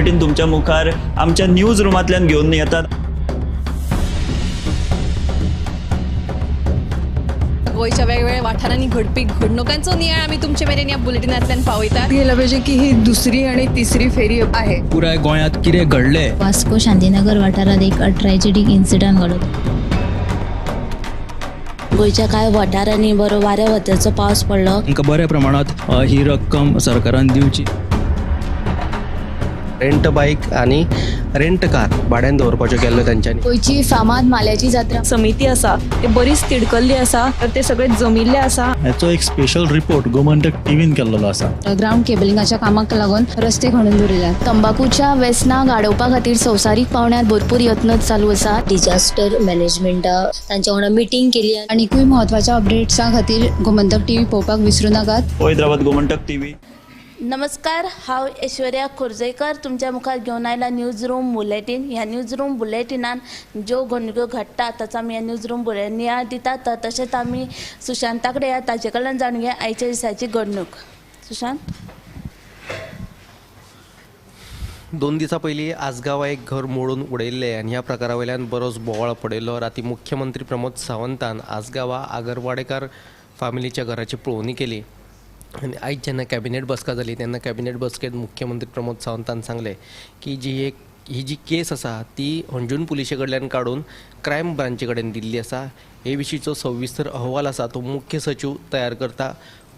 Bulletin तुमच्या मुखार आमच्या न्यूज रूमांतल्यान घेऊन येतात। गोयच्या वेगवेगळ्या वाठारांनी घडपी घडणुकांचो नियाळ आमी तुमचे मेरेन ह्या बुलेटिनांतल्यान पावयतात। गेल्या पाहिजे की ही दुसरी आणि तिसरी फेरी आहे। पुराय गोंयांत कितें घडलें। वास्को शांतीनगर वाठारात एक ट्रॅजेडीक इन्सिडंट घडलो। गोयच्या कांय वाठारांनी बरो वाऱ्या वताचो पावस पडलो। तांकां बऱ्या प्रमाणात ही रक्कम सरकारान दिवची। रेंट बाईक आणि रेंट कार भाड्यान दवरपाच्यो केल्ल्यो तांच्यांनी। गोयची फामाद माल्याची जात्रा समिती आसा ते बरीच तिडकल्ली आसा, तर ते सगळे जमिल्ले आसा। हाचो एक स्पेशल रिपोर्ट गोमंतक टीव्हीन केल्लो आसा। ग्राउंड केबलिंगाच्या कामाक लागून रस्ते खणून दवरिल्यात। तंबाखूच्या व्यसनां गाडोवपा खातीर संवसारीक पावंड्यार भरपूर यत्न चालू आसा। डिजास्टर मॅनेजमेंट तांच्या वांगडा मिटींग केली। आनीकूय महत्वाच्या अपडेट्सां खातीर गोमंतक टीव्ही पळोवपाक विसरूं नाकात। पळयत रावात गोमंतक टीव्ही। नमस्कार, हांव ऐश्वर्या खोर्जेकर तुमच्या मुखार घेवन आयला न्यूज रूम बुलेटिन। ह्या न्यूज रूम बुलेटिनान ज्यो घडणुको घडटा ताचो आमी ह्या न्यूज रूम नियाळ दितात। तशेंच आमी सुशांता कडेन या ताचे कडल्यान जाणून घेया आयच्या दिसाची घडणूक। सुशांत, 2 दिसां पयलीं आसगांवा एक घर मोडून उडयल्लें आनी ह्या प्रकारा वयल्यान बरोच बोवाळ पडिल्लो। राती मुख्यमंत्री प्रमोद सावंतान आसगांवा आगरवाडेकार फॅमिलीच्या घराची पळोवणी केली आनी आयज जेन्ना कॅबिनेट बसका जाली तेन्ना कॅबिनेट बसकेंत मुख्यमंत्री प्रमोद सावंतान सांगलें की ही जी केस आसा ती अंजून पुलिशे कडल्यान काडून क्रायम ब्रांचे कडेन दिल्ली आसा। हे विशींचो सविस्तर अहवाल आसा तो मुख्य सचिव तयार करता।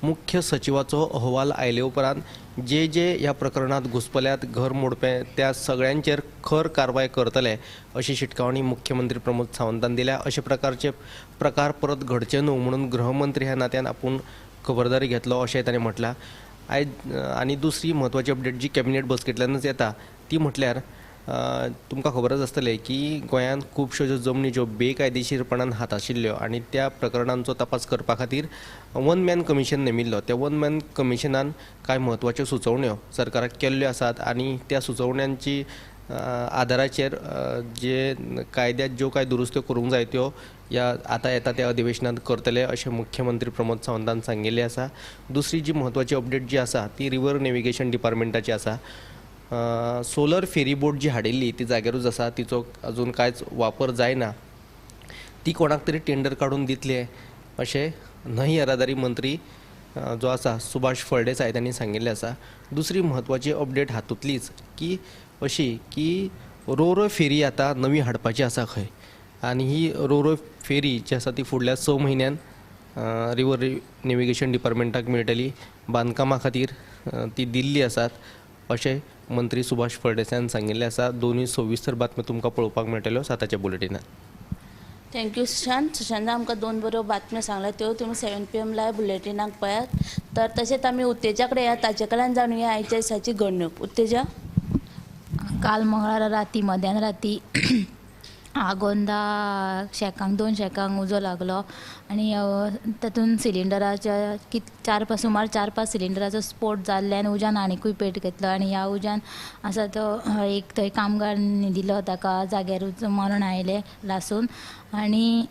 मुख्य सचिवाचो अहवाल आयले उपरांत जे ह्या प्रकरणांत घुसपल्यात घर मोडपे त्या सगळ्यांचेर खर कारवाय करतले अशी शिटकावणी मुख्यमंत्री प्रमोद सावंतान दिल्या। अशे प्रकारचे प्रकार परत घडचे न्हू म्हणून गृहमंत्री ह्या नात्यान आपूण खबरदारी घेतलो अशें ताणें म्हटलां। आयज आनी दुसरी म्हत्वाची अपडेट जी कॅबिनेट बसकेंतल्यानच येता ती म्हटल्यार तुमकां खबरच आसतलें की गोंयांत खुबश्यो ज्यो जमनी ज्यो बेकायदेशीरपणान हाताशिल्ल्यो आनी त्या प्रकरणांचो तपास करपा खातीर 1 मॅन कमिशन नेमिल्लो। त्या 1 मॅन कमिशनान कांय म्हत्वाच्यो सुचोवण्यो सरकाराक केल्ल्यो आसात आनी त्या सुचोवण्यांची आदाराचेर जे कायद्यात ज्यो कांय दुरुस्त्यो करूंक जाय त्यो आतां येता त्या अधिवेशनांत करतले अशें मुख्यमंत्री प्रमोद सावंतान सांगिल्लें आसा। दुसरी जी म्हत्वाची अपडेट जी आसा ती रिवर नेविगेशन डिपार्टमेंटाची आसा। सोलर फेरी बोट जी हाडिल्ली ती जाग्यारूच आसा, तिचो अजून कांयच वापर जायना। ती कोणाक तरी टेंडर काडून दितले अशें न्हंय येरादारी मंत्री जो आसा सुभाष फळदेसाय तांणी सांगिल्लें आसा। दुसरी म्हत्वाची अपडेट हातूंतलीच की अशी की रोरो फेरी आतां नवी हाडपाची आसा खंय आनी ही रोरो फेरी जी आसा ती फुडल्या 6 म्हयन्यान रिवर नेविगेशन डिपार्टमेंटाक मेळटली। बांदकामा खातीर ती दिल्ली आसात अशें मंत्री सुभाष फळदेसायान सांगिल्लें आसा। दोनूय सविस्तर बातम्यो तुमकां पळोवपाक मेळटल्यो साताच्या बुलेटिनांत। थँक्यू सुशांत। सुशांत आमकां 2 बऱ्यो बातम्यो सांगल्या त्यो तुमी 7 PM लायव्ह बुलेटिनाक पळयात। तर तशेंच आमी उत्तेजा कडेन या ताचे कडल्यान जाणून घेया आयच्या दिसाची घडणूक। उत्तेजा, काल मंगळारा राती मध्यान राती आगोंदा शेकांक 2 शेकांक उजो लागलो आनी तातूंत सिलिंडराच्या सुमार 4-5 सिलिंडराचो स्फोट जाल्ल्यान उज्यान आनीकूय पेट घेतलो आनी ह्या उज्यान आसा तो एक थंय कामगार न्हिदिल्लो ताका जाग्यारूच मरण आयलें लासून आनी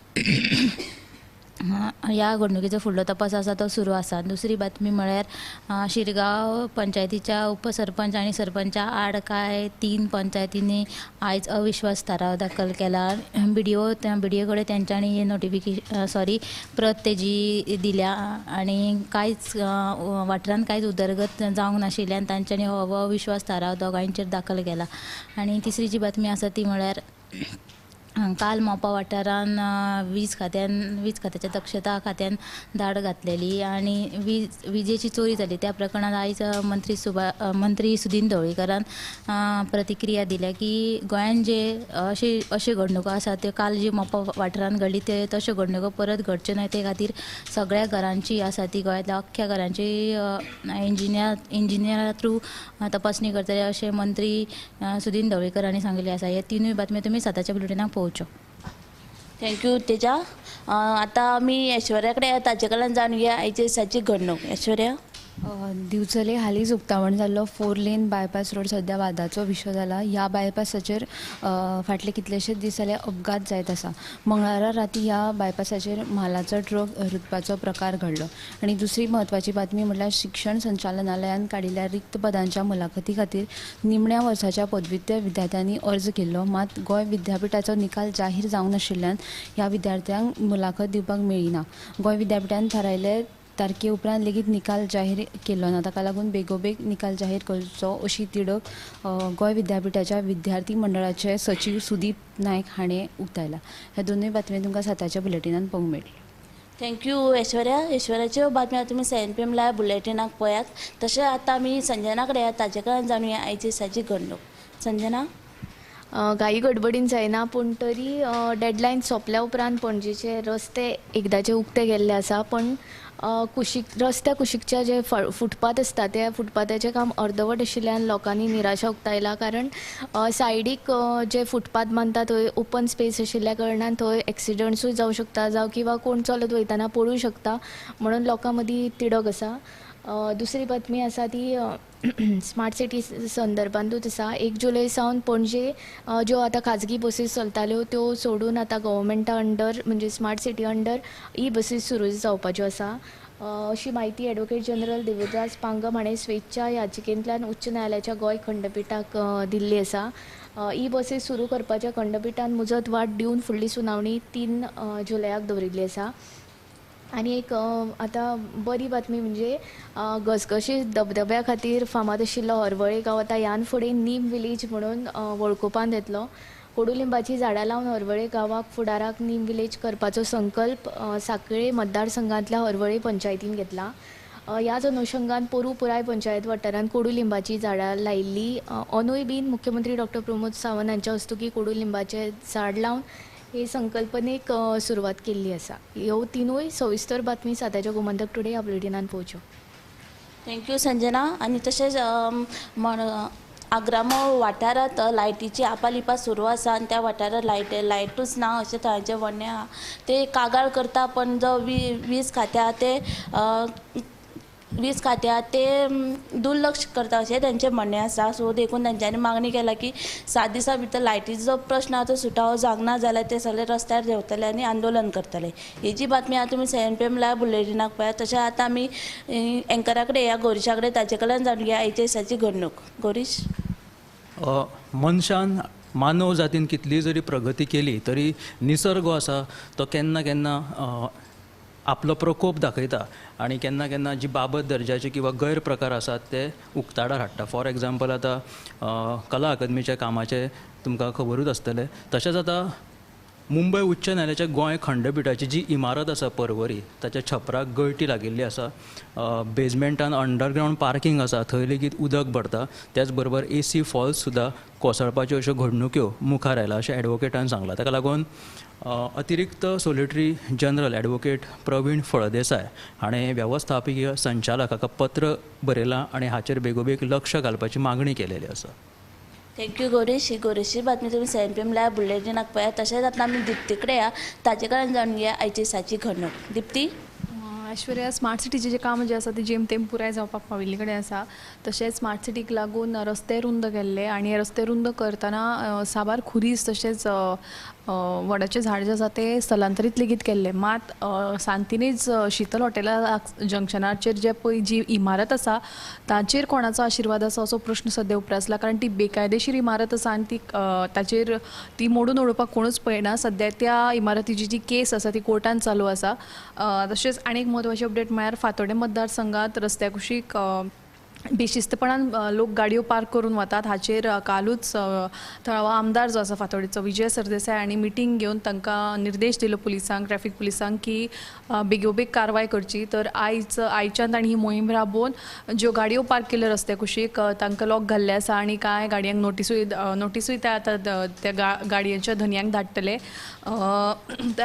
ह्या घडणुकेचो फुडलो तपास आसा तो सुरू आसा। दुसरी बातमी म्हळ्यार शिरगांव पंचायतीच्या उपसरपंच आनी सरपंचा आड कांय 3 पंचायतींनी आयज अविश्वास थाराव दाखल केला। BDO कडेन तेंच्यांनी प्रत तेजी दिल्या आनी कांयच वाठारांत कांयच उदरगत जावंक नाशिल्ल्यान तांच्यांनी हो अविश्वास थाराव दोगांयचेर दाखल केला। आनी तिसरी जी बातमी आसा ती म्हळ्यार काल मोपा वाठारान वीज खात्याच्या दक्षता खात्यान धाड घातलेली आनी विजेची चोरी जाली त्या प्रकरणात आयज मंत्री सुदीन ढवळीकरान प्रतिक्रिया दिल्या की गोंयान जे अशे घडणुको आसा त्यो काल जी मोपा वाठारान घडली ते तश्यो घडणुको परत घडच्यो न्हय ते खातीर सगळ्या घरांची आसा ती गोंयांतल्या अख्ख्या घरांची इंजिनियरा थ्रू तपासणी करतले अशें मंत्री सुदीन ढवळीकर हांणी सांगिल्लें आसा। हे तिनूय बातम्यो तुमी साताच्या बुलेटिनाक पळोवच्यो। थँक्यू तेजा। आतां आमी ऐश्वर्या कडेन ताचे कडल्यान जाणून घेया आयच्या दिसाची घडणूक। ऐश्वर्या, दिवचले हालींच उक्तावण जाल्लो 4 लेन बायपास रोड सद्या वादाचो विशय जाला. ह्या बायपासाचेर फाटले कितलेशेच दीस जाले अपघात जायत आसा. मंगळारा राती ह्या बायपासाचेर म्हालाचो ट्रक रुतपाचो प्रकार घडलो. आनी दुसरी म्हत्वाची बातमी म्हटल्यार शिक्षण संचालनालयान काडिल्ल्या रिक्त पदांच्या मुलाखती खातीर निमण्या वर्साच्या पदव्युत्तर विद्यार्थ्यांनी अर्ज केल्लो. मात गोंय विद्यापीठाचो निकाल जाहीर जावंक नाशिल्ल्यान ह्या विद्यार्थ्यांक मुलाखत दिवपाक मेळिना. गोंय विद्यापीठान थारायले तारखे उपरांत लेगीत निकाल जाहीर केल्लो ना. ताका लागून बेगोबेग निकाल जाहीर करचो अशी तिडक गोंय विद्यापीठाच्या विद्यार्थी मंडळाचे सचिव सुदीप नायक हाणें उक्तायला. ह्या दोनूय बातम्यो तुमकां सताच्या बुलेटिनान पळोवंक मेळटली. थँक्यू ऐश्वर्याच्यो बातम्यो तुमी CNPM लायव्ह बुलेटिनाक पळयात. तशें आतां आमी संजना कडेन ताजे कडल्यान जाणुया आयची दिसाची घडणूक. संजना, घाई गडबडीन जायना पूण तरी डेडलायन सोंपल्या उपरांत पणजेचे रस्ते एकदांचे उक्ते गेल्ले आसा. पण कुशीकच्या जे फुटपाथ आसता त्या फुटपाथाचें काम अर्दवट आशिल्ल्यान लोकांनी निराशा उक्तायला. कारण सायडीक जे फुटपाथ बांदता थंय ओपन स्पेस आशिल्ल्या कारणान थंय एक्सिडंट्सूय जावं शकता जावं किंवा कोण चलत वयताना पडूं शकता म्हणून लोकां मदीं तिडक आसा. दुसरी बातमी आसा ती स्मार्ट सिटी संदर्भांतूच आसा. 1 जुलय सावन पणजे ज्यो आतां खाजगी बसीस चलताल्यो त्यो सोडून आतां गव्हर्मेंटा अंडर म्हणजे स्मार्ट सिटी अंडर बसीस सुरू जावपाच्यो आसा. अशी माहिती ॲडव्होकेट जनरल देवदास पांगम हाणें स्वेच्छा याचिकेंतल्यान उच्च न्यायालयाच्या गोंय खंडपीठाक दिल्ली आसा. बसीस सुरू करपाच्या खंडपीठान मुजत वाट दिवन फुडली सुनावणी 3 जुलयाक दवरिल्ली आसा. आनी एक आतां बरी बातमी म्हणजे घसघशीत धबधब्या खातीर फामाद आशिल्लो हरवळे गांव आतां ह्यान फुडें नीम विलेज म्हणून वळखुपांत येतलो. कोडुलिंबाची झाडां लावन हरवळे गांवाक फुडाराक नीम विलेज करपाचो संकल्प सांखळे मतदारसंघांतल्या हरवळे पंचायतीन घेतला. ह्याच अनुशंगान पोरू पुराय पंचायत वाठारांत कोडुलिंबाची झाडां लायिल्ली. अंदूय बीन मुख्यमंत्री डॉ. प्रमोद सावंत हांच्या हस्तुकी कोडुलिंबाचें झाड लावन हे संकल्पनेक सुरवात केल्ली आसा. ह्यो तिनूय सविस्तर बातमी साताच्या गोमंतक टुडे ह्या बुलेटिनान पळोवच्यो. थँक्यू संजना. आनी तशेंच आग्रामोळ वाठारांत लायटीची आपालिपा सुरू आसा आनी त्या वाठारांत लायटूच ना अशें थंयचे म्हणणें आहा. ते कागाळ करता पण जो वीज खात्या ते दुर्लक्ष करता अशें तेंचें म्हणणें आसा. सो देखून तेंच्यांनी मागणी केला की 7 दिसां भितर लायटीचो जो प्रश्न आसा तो सुटावो जावना जाल्यार ते सगळे रस्त्यार देंवतले आनी आंदोलन करतले. हेची बातमी आतां तुमी CNPM लायव्ह बुलेटिनाक पळयात. तशें आतां आमी एंकरा कडेन या गोरीशा कडेन ताचे कडल्यान जाणूया आयच्या दिसाची घडणूक. गोरीश, मनशान मानव जातीन कितली जरी प्रगती केली तरी निसर्ग जो आसा तो केन्ना केन्ना आपलो प्रकोप दाखयता आनी केन्ना केन्ना जी बाबत दर्जाचे किंवा गैरप्रकार आसात ते उक्ताडार हाडटा. फॉर एग्जाम्पल आतां कला अकादमीच्या कामाचे तुमकां खबरूच आसतलें. तशेंच आतां मुंबय उच्च न्यायालयाच्या गोंय खंडपीठाची जी इमारत आसा पर्वरी ताच्या छपराक गळटी लागिल्ली आसा. बेजमेंटान अंडरग्रावंड पार्किंग आसा थंय लेगीत उदक भरता. त्याच बरोबर AC फॉल्स सुद्दां कोसळपाच्यो अश्यो घडणुक्यो मुखार आयला अशें एडवोकेटान सांगलां. ताका लागून अतिरिक्त solicitor general advocate Praveen Phaldesai हाणें वेवस्थापकीय संचालक हाका पत्र बरयलां आनी हाचेर बेगोबेग लक्ष घालपाची मागणी केलेली आसा. थँक्यू गोरीश. ही गोरीशची बातमी तुमी CNPM लायव्ह बुलेटिनाक पळयात. तशेंच आतां आमी दिप्ती कडेन या ताजे कडल्यान जाणूया आयच्या दिसाची घडणूक. दिप्ती, ऐश्वर्या, स्मार्ट सिटीचें जे काम जे आसा ते जेमतेम पुराय जावपाक पाविल्ले कडेन आसा. तशेंच स्मार्ट सिटीक लागून रस्ते रुंद केल्ले आनी हे रस्ते रुंद करतना साबार खुरीस तशेंच वडाचें झाड जे आसा ते स्थलांतरीत लेगीत केल्ले. मात सांतिनेज शीतल हॉटेला जंक्शनाचेर जे पळय जी इमारत आसा ताचेर कोणाचो आशिर्वाद आसा असो प्रश्न सद्या उपरासला. कारण ती बेकायदेशीर इमारत आसा आनी ती ताचेर ती मोडून उडोवपाक कोणूच पळयना. सद्या त्या इमारतीची जी केस आसा ती कोर्टान चालू आसा. तशेंच आनी एक म्हत्वाची अपडेट म्हळ्यार फातोर्डे मतदारसंघात रस्त्या कुशीक बेशिस्तपणान लोक गाडयो पार्क करून वतात. हाचेर कालूच थळावो आमदार जो आसा फातोर्डेचो विजय सरदेसाय हांणी मिटींग घेवन तांकां निर्देश दिलो पुलिसांक, ट्रॅफिक पुलिसांक की बेगोबेग कारवाय करची. तर आयच्यान तांणी ही मोहीम राबोवन ज्यो गाडयो पार्क केल्यो रस्त्या कुशीक तांकां लॉक घाल्ले आसा आनी कांय गाडयांक नोटीसूय ते आतां त्या गाडयांच्या धन्यांक धाडटले.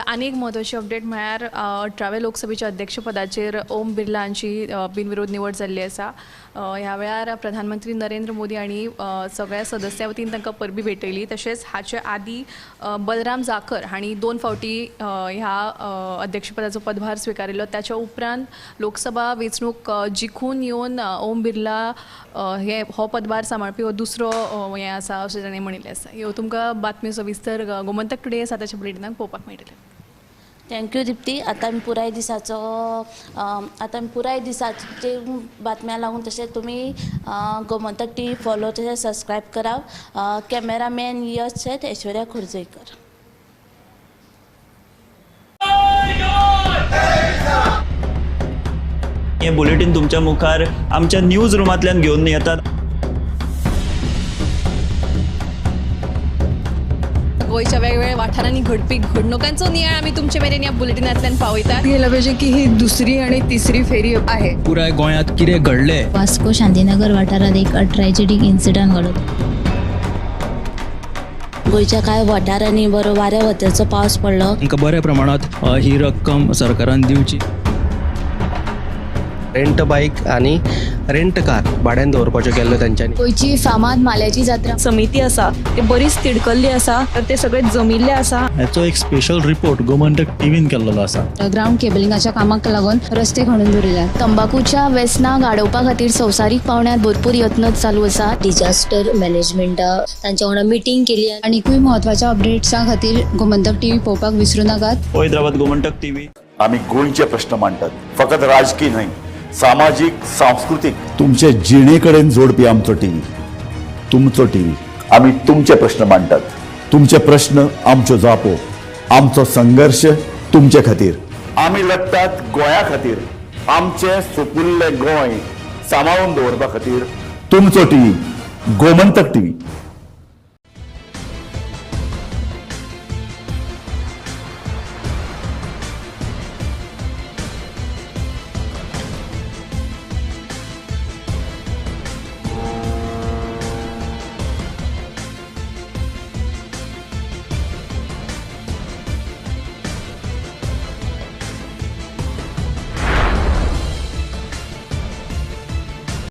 आनी एक म्हत्वाची अपडेट म्हळ्यार 18व्या लोकसभेच्या अध्यक्ष पदाचेर ओम बिर्ला हांची बिनविरोध निवड जाल्ली आसा. ह्या वेळार प्रधानमंत्री नरेंद्र मोदी आणि सगळ्या सदस्या वतीन तांकां परबी भेटयली. तशेंच हाचे आदी बलराम जाकर हांणी 2 फावटी ह्या अध्यक्षपदाचो पदभार स्विकारिल्लो. त्याच्या उपरांत लोकसभा वेंचणूक जिखून येवन ओम बिर्ला हो पदभार सांबाळपी हो दुसरो हें आसा अशें ताणें म्हणिल्लें आसा. ह्यो तुमकां बातम्यो सविस्तर गोमंतक टुडे आसा ताच्या बुलेटिनाक पळोवपाक मेळटले. थँक्यू दिप्ती. आतां आमी पुराय दिसाचे बातम्या लागून तशेंच तुमी गोमंतक टी फॉलो तशेंच सबस्क्रायब कराव. कॅमेरामॅन यश शेट, ऐश्वर्या खोर्जेकर. हे बुलेटिन तुमच्या मुखार आमच्या न्यूज रुमांतल्यान घेवन येतात. गोंयच्या वेगवेगळ्या वाठारांनी घडपी घडणुकांचो नियाळ आमी तुमचे मेरेन ह्या बुलेटिनांतल्यान पावयतात. गेल्या पाहिजे की ही दुसरी आणि तिसरी फेरी आहे. पुराय गोंयांत कितें घडलें. वास्को शांतीनगर वाठारात एक ट्रॅजेडीक इन्सिडंट घडत. गोंयच्या कांय वाठारांनी बरो वाऱ्या वतेचो पावस पडलो. तांकां बऱ्या प्रमाणात ही रक्कम सरकारान दिवची. रेंट बाईक आणि रेंट कार भाड्यान दवरपाच्यो केल्ल्यो तेंच्यांनी. गोंयची फामाद माल्याची जात्रा समिती आसा ते बरीच तिडकल्ली आसा, तर ते सगळे जमिल्ले आसा. ह्याचो एक स्पेशल रिपोर्ट गोमंतक टीव्हीन केल्लो आसा. ग्राउंड केबलिंगाच्या कामाक लागून रस्ते खणून दवरिल्यात. तंबाखूच्या व्यसनाक आडोवपा खातीर संवसारीक पावंड्यार भरपूर यत्न चालू आसा. डिजास्टर मॅनेजमेंटा तांच्या वांगडा मिटींग केली. आनीकूय महत्वाच्या अपडेट्सां खातीर गोमंतक टीव्ही पळोवपाक विसरू नाकात. हैदराबाद गोमंतक टीव्ही. आम्ही गोंयचे प्रश्न मांडटात, फकत राजकीय न्हय, सामाजिक सांस्कृतिक. तुमचे जिणेकडेन जोडपी आमचो टीव्ही, तुमचो टीव्ही. आम्ही तुमचे प्रश्न मांडटात. तुमचे प्रश्न आमच्यो जापो, आमचो संघर्ष तुमचे खातीर. आम्ही लढटात गोंया खातीर. आमचे सोपुल्ले गोंय सांबाळून दवरपा खातीर. तुमचो टीव्ही गोमंतक टीव्ही.